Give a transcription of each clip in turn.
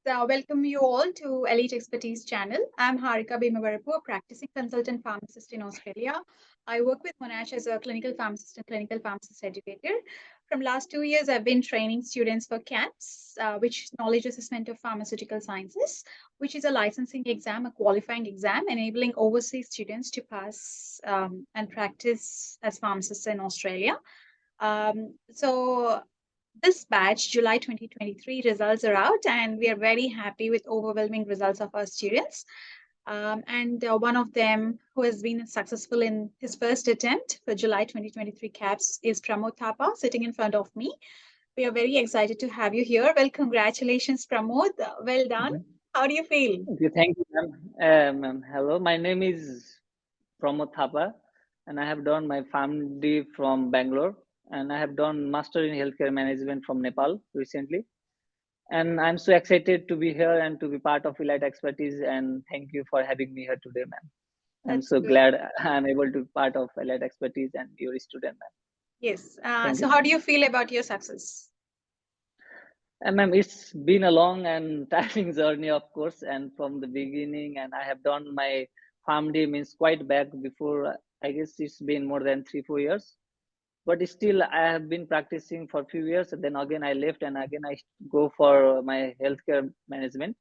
So, welcome you all to Elite Expertise channel. I'm Harika Bhimavarapu, a practicing consultant pharmacist in Australia. I work with Monash as a clinical pharmacist and clinical pharmacist educator. From last 2 years, I've been training students for KAPS, which is Knowledge Assessment of Pharmaceutical Sciences, which is a licensing exam, a qualifying exam, enabling overseas students to pass and practice as pharmacists in Australia. So this batch, July 2023 results are out, and we are very happy with overwhelming results of our students. And one of them who has been successful in his first attempt for July 2023 CAPS is Pramod Thapa, sitting in front of me. We are very excited to have you here. Well, congratulations, Pramod. Well done. Mhm. How do you feel? Okay, thank you, ma'am. Hello, my name is Pramod Thapa, and I have done my PharmD from Bangalore, and I have done Master in Healthcare Management from Nepal recently. And I'm so excited to be here and to be part of Elite Expertise. And thank you for having me here today, ma'am. I'm That's so good. glad I'm able to be part of Elite Expertise and your student, ma'am. Yes. Thank So, you, how ma'am. do you feel about your success? And ma'am, it's been a long and tiring journey, of course, and from the beginning. And I have done my farm day means quite back before. I guess it's been more than 3 4 years. But still, I have been practicing for a few years. And then again, I left, and again I go for my healthcare management.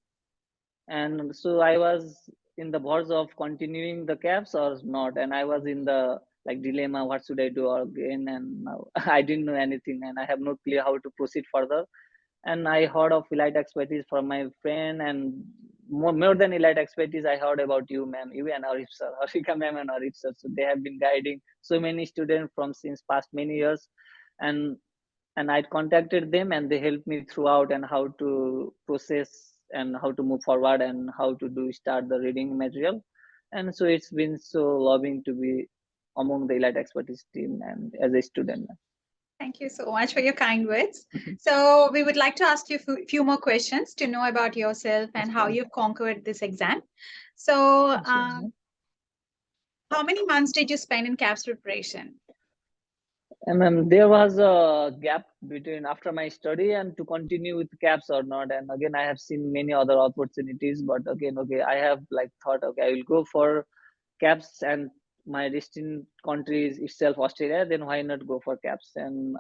And so I was in the verge of continuing the caps or not, and I was in the like dilemma: what should I do again? And now I didn't know anything, and I have no clue how to proceed further. And I heard of elite expertise from my friend, and more than elite expertise, I heard about you, ma'am, you and Arif sir, Harika ma'am and Arif sir. So they have been guiding so many students from since past many years, and I contacted them, and they helped me throughout and how to process and how to move forward and how to do start the reading material. And so it's been so loving to be among the elite expertise team and as a student. Thank you so much for your kind words. So, we would like to ask you a few more questions to know about yourself and Yes, how ma'am. you've conquered this exam. So, Yes, ma'am. how many months did you spend in CAPS preparation? And there was a gap between after my study and to continue with CAPS or not. And again, I have seen many other opportunities, but again, okay, I have like thought, okay, I will go for CAPS, and my destined country is itself Australia. Then why not go for CAPS? And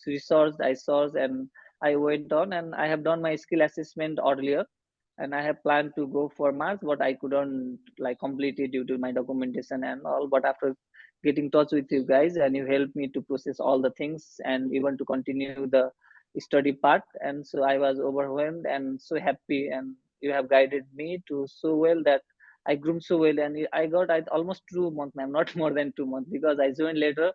researched, I searched, and I went on, and I have done my skill assessment earlier, and I have planned to go for March, but I couldn't like complete it due to my documentation and all. But after get in touch with you guys, and you helped me to process all the things and even to continue the study part. And so I was overwhelmed and so happy, and you have guided me to so well that I groomed so well, and I got almost 2 months, ma'am, not more than 2 months, because I joined later,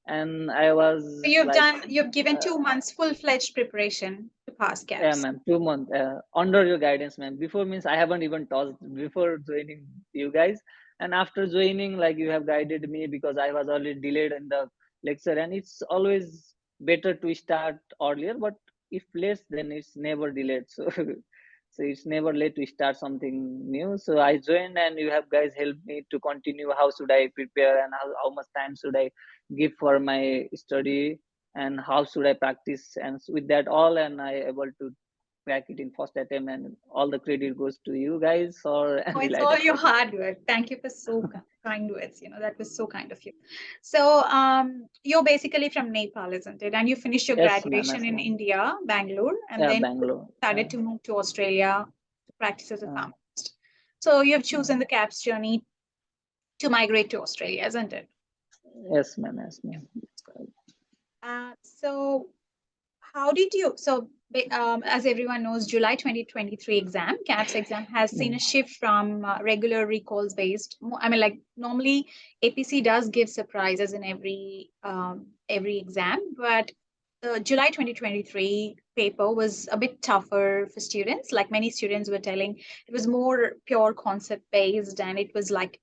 and I So was like, you've given uh, 2 months full-fledged preparation to pass yeah, CAPS. ma'am, 2 months under your guidance, ma'am. Before means I haven't even touched before joining you guys, and after joining, like you have guided me because I was already delayed in the lecture, and it's always better to start earlier. But if late, then it's never delayed. So, so it's never late to start something new. So I joined, and you have guys helped me to continue. How should I prepare, and how much time should I give for my study, and how should I practice, and with that all, and I able to crack it in first attempt, and all the credit goes to you guys or Oh, and the it's light all your expertise. hard work. Thank you for so kind words. That was so kind of you. So, you're basically from Nepal, isn't it? And you finished your Yes, ma'am. graduation Yes, in ma'am. India, Bangalore, and Yeah, then Bangalore. started to move to Australia to practice as a Uh, pharmacist. So, you've chosen uh, the CAPS journey to migrate to Australia, isn't it? yes, ma'am. Yes, ma'am. So, how did you? So, as everyone knows, July 2023 exam, CAPS exam, has seen a Mm. shift from regular recalls based. I mean, like normally APC does give surprises in every exam, but the July 2023 paper was a bit tougher for students. Like many students were telling, it was more pure concept based, and it was like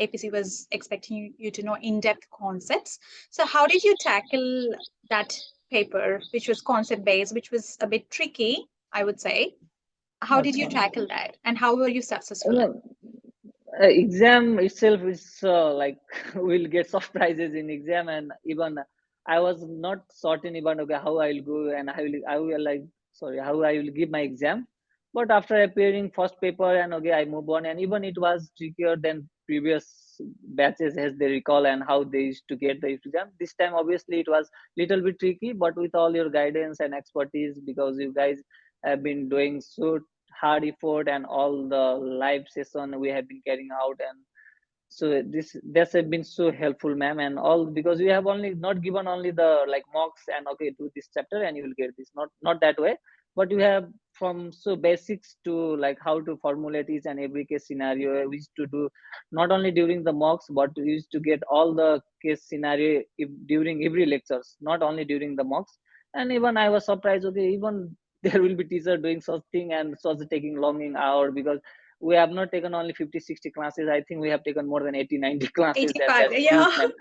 APC was expecting you to know in depth concepts. So, how did you tackle that paper, which was concept based, which was a bit tricky, I would say? How did you Okay. tackle that, and how were you successful in? Uh, exam itself is like we'll get surprises in exam, and even I was not certain even okay how I'll go and I will like sorry how I will give my exam. But after appearing first paper and okay, I move on, and even it was trickier than previous batches as they recall and how they used to get the exam. This time, obviously, it was little bit tricky, but with all your guidance and expertise, because you guys have been doing so hard effort and all the live session we have been carrying out, and so this has been so helpful, ma'am, and all because we have only not given only the like mocks and okay do this chapter and you will get this, not that way, but you have from so basics to like how to formulate each and every case scenario we used to do not only during the mocks but we used to get all the case scenario if, during every lectures, not only during the mocks. And even I was surprised, okay, even there will be teacher doing such thing and such taking long hour, because we have not taken only 50-60 classes. I think we have taken more than 80-90 classes, and 85, that's huge, yeah. man.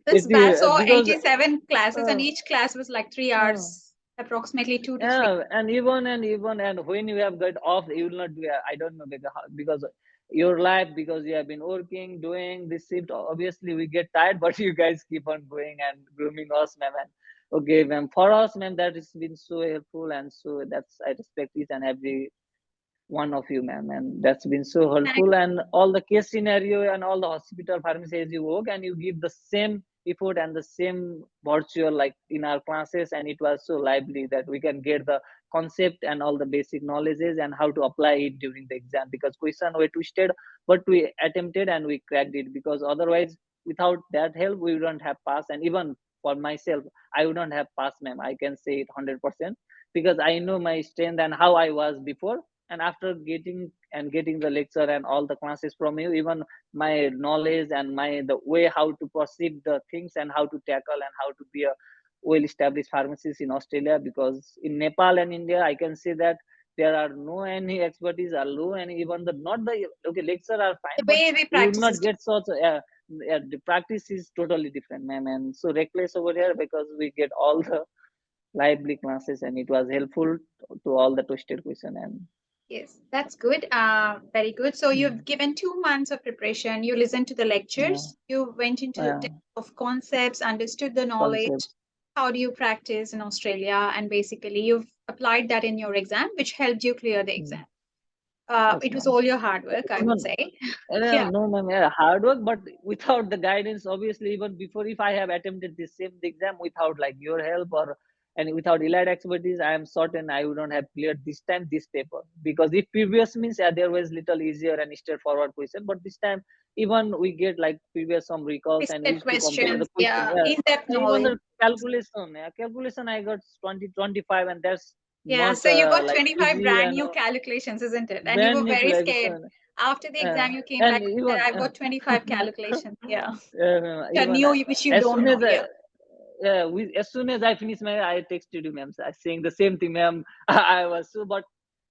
This batch saw Because 87 classes, and uh, each class was like 3 uh, hours, approximately 2 to 3. yeah, and when you have got off, you will not do. I don't know because your life, because you have been working, doing this shift. Obviously, we get tired, but you guys keep on going and grooming us, ma'am. And okay, ma'am, for us, ma'am, that has been so helpful, and so that's I respect each and every one of you, ma'am, and that's been so Thank helpful. And all the case scenario and all the hospital pharmacies you work, and you give the same effort and the same virtual like in our classes, and it was so lively that we can get the concept and all the basic knowledges and how to apply it during the exam, because question were twisted but we attempted and we cracked it, because otherwise without that help we wouldn't have passed. And even for myself, I wouldn't have passed, ma'am, I can say it 100%, because I know my strength and how I was before. And after getting the lecture and all the classes from you, even my knowledge and my the way how to perceive the things and how to tackle and how to be a well established pharmacist in Australia, because in Nepal and India I can say that there are no any expertise or no any even the not the okay lecture are the fine, but way we we would practice not is get such the practice is totally different, ma'am, and so reckless over here because we get all the lively classes and it was helpful to all the twisted question. And yes, that's good. Very good. So mm, you've given 2 months of preparation. You listened to the yeah, lectures. You went into yeah, depth of concepts, understood the knowledge. concept. How do you practice in Australia? And basically, you've applied that in your exam, which helped you clear the Mm, exam. yes, It was ma'am. all your hard work, I would Even say. Yeah, no, ma'am, yeah, hard work, but without the guidance, obviously, even before, if I have attempted this same exam without like your help or and without elite expertise, I am certain I wouldn't have cleared this time this paper. Because if previous means yeah, there was little easier and straightforward question, but this time even we get like previous some recalls and we set used to compare the questions. question. Yeah, Yeah, in-depth and even knowledge. the calculation, yeah, calculation I got 20-25, and that's Yeah, not so you got like 25 easy brand and new calculations, isn't it? And you brand were new very scared. calculation. After the exam, you came And back and said, even I've got 25 calculations. Yeah. Which are even new, which you as don't soon know. as Yeah. as soon as I finished my, I texted you, ma'am, saying the same thing, ma'am. I was so, but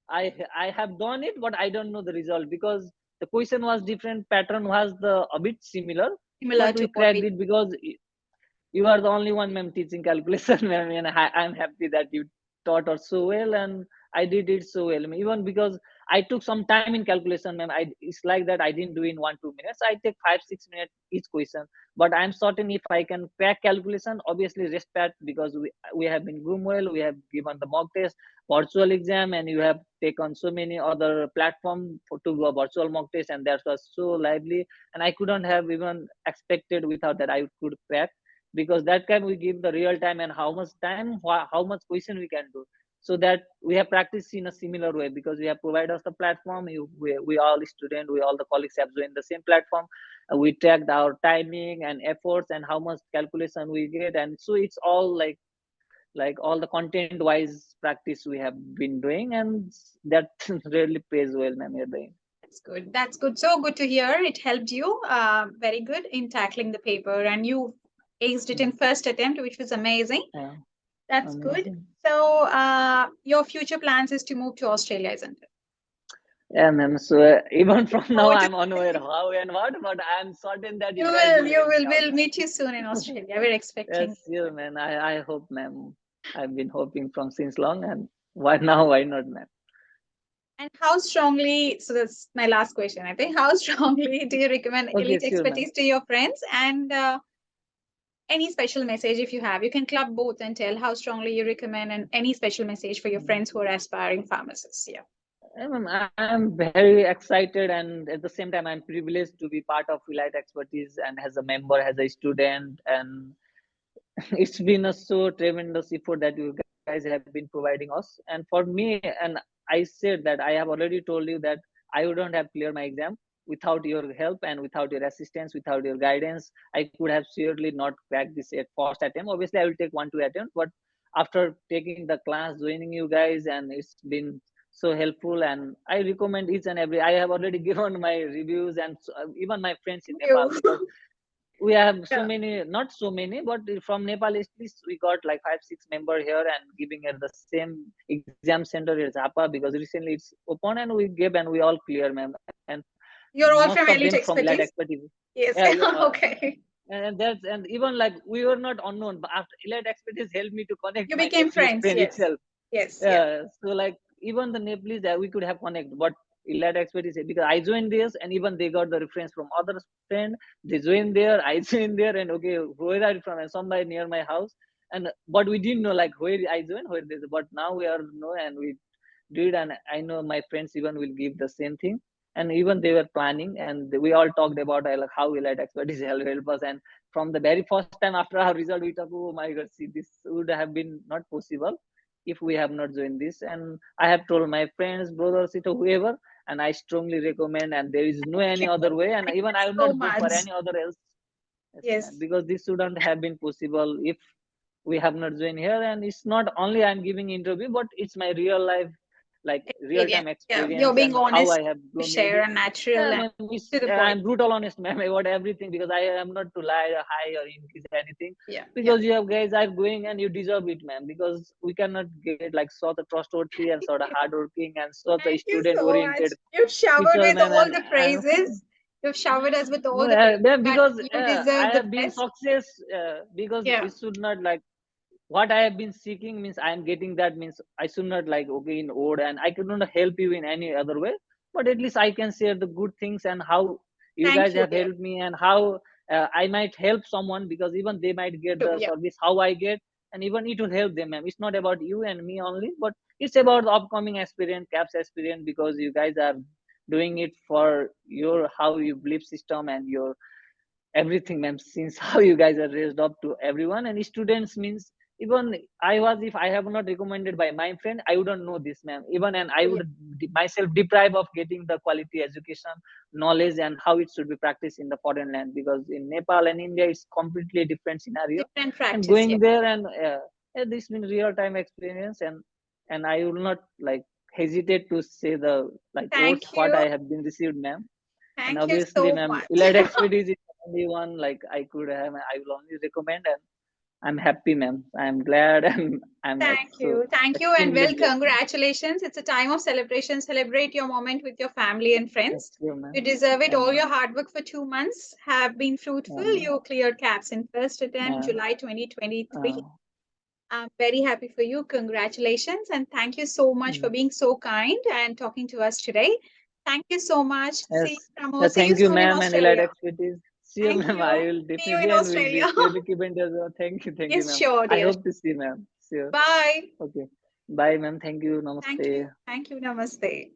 I have done it, but I don't know the result because the question was different, pattern was the a bit similar, Similar but to we what cracked we it because you are the only one, ma'am, teaching calculation, ma'am, and I'm happy that you taught us so well, and I did it so well. I mean, even because I took some time in calculation, ma'am. It's like that I didn't do in 1-2 minutes. I take 5-6 minutes each question, but I'm certain if I can crack calculation, obviously respect, because we have been groomed well. We have given the mock test, virtual exam, and you have taken so many other platform to do a virtual mock test, and that was so lively. And I couldn't have even expected without that I could crack, because that can we give the real time and how much time, how much question we can do, so that we have practiced in a similar way, because we have provided us the platform. We all student, we all the colleagues have joined the same platform. We tracked our timing and efforts and how much calculation we get, and so it's all like all the content wise practice we have been doing, and that really pays well, ma'am, you're doing. That's good. That's good. So good to hear. It helped you very good in tackling the paper, and you aced it in first attempt, which was amazing. Yeah, That's good. amazing. So your future plans is to move to Australia, isn't it? Yeah, ma'am. So even from now, Forward to I'm unaware how and what, but I'm certain that you you guys will, will you help me will. out, We'll ma'am. meet you soon in Australia. We're Yes, expecting. sure, man. I hope, ma'am. I've been hoping from since long, and why now? Why not, ma'am? And how strongly, so that's my last question, I think. How strongly do you recommend Okay, elite sure, ma'am. expertise to your friends? And any special message if you have, you can club both and tell how strongly you recommend and any special message for your friends who are aspiring pharmacists. Yeah. I'm very excited, and at the same time, I'm privileged to be part of Elite Expertise and as a member, as a student, and it's been a so tremendous effort that you guys have been providing us. And for me, and I said that I have already told you that I wouldn't have cleared my exam without your help and without your assistance, without your guidance. I could have surely not cracked this at first attempt. Obviously, I will take 1 2 attempts, but after taking the class, joining you guys, and it's been so helpful. And I recommend each and every. I have already given my reviews, and even my friends in Nepal, because You. we have so Yeah. many, not so many, but from Nepal at least we got like 5 6 member here and giving at the same exam center at Zappa, because recently it's open and we gave and we all clear, ma'am. And You're most all of from them elite from Elite expertise. Expertise. Yes. Yeah, Okay. and that's, and even like we were not unknown, but after Elite Expertise helped me to connect You my became Nepalese friends. friend Yes. itself. Yes. Yeah. Yeah, so like even the Nepalese that we could have connect, but Elite Expertise, because I joined this and even they got the reference from other friend. They joined there, I joined there, and okay, where are you from? And somebody near my house, and but we didn't know like where I joined, where this. But now we are know and we did, and I know my friends even will give the same thing. And even they were planning, and we all talked about like how Elite Expertise help us. And from the very first time after our result, we thought, oh my god, see, this would have been not possible if we have not joined this. And I have told my friends, brothers, whoever, and I strongly recommend. And there is no any Thank other you. way, and Thank even I you would so not go for much. any other else. Yes, man, Yes. because this shouldn't have been possible if we have not joined here. And it's not only I'm giving interview, but it's my real life, like real time Experience. Yeah. experience, You're and being how I honest have to grown with share it. and Yeah, natural and ma'am, to the I'm point. brutal honest, ma'am, about everything, because I am not to lie or hide or increase anything. Yeah. Yeah. Because you have guys are going and you deserve it, ma'am. Because we cannot get like such a trustworthy and sort of hardworking and such a Thank you student so much. oriented You've showered teacher, with ma'am. all And the praises. You've showered us with all no, the praises, ma'am, but because you I deserve the have been best. success, because Yeah. it should not like what I have been seeking means I am getting that, means I should not like okay in ode, and I could not help you in any other way, but at least I can share the good things and how you Thank guys you, have dear. helped me, and how I might help someone, because even they might get Too. the Yeah. service how I get, and even it will help them, ma'am. It's not about you and me only, but it's about the upcoming aspirant, CAPS aspirant, because you guys are doing it for your how you believe system and your everything, ma'am. Since how you guys are raised up to everyone and students means, even I was, if I have not recommended by my friend, I wouldn't know this, ma'am. Even, and I Yeah. would myself deprive of getting the quality education knowledge and how it should be practiced in the foreign land, because in Nepal and India it's completely different scenario. Different And practice. Yeah. going there, and this been real time experience. And I will not like hesitate to say the like words Thank what you. I have been received, ma'am. And Thank you obviously, so ma'am, much. Elite Expertise is the only one like I could have. I will only recommend, and I'm happy, ma'am. I'm glad, and I'm Thank so you. Thank you. And extremely well, blessed, ma'am. congratulations. It's a time of celebration. Celebrate your moment with your family and Thank friends. you, You ma'am. deserve it. Yeah, All ma'am. your hard work for 2 months have been fruitful. Um, You cleared CAPS in first attempt, uh, July 2023. uh, I'm very happy for you. Congratulations. And thank you so much for mm, being so kind and talking to us today. Thank you so much. See you, yes. Pramod. See you Thank you, soon in ma'am, and Elite Australia. Expertise. See you, Thank ma'am. I you. will See you in definitely, and will Australia. be surely keep in touch. Thank you, Yes, ma'am. sure, I dear. hope to see, ma'am. Sure. Bye. Okay. Bye, ma'am. Thank you. Thank you. Namaste. Thank you. Namaste.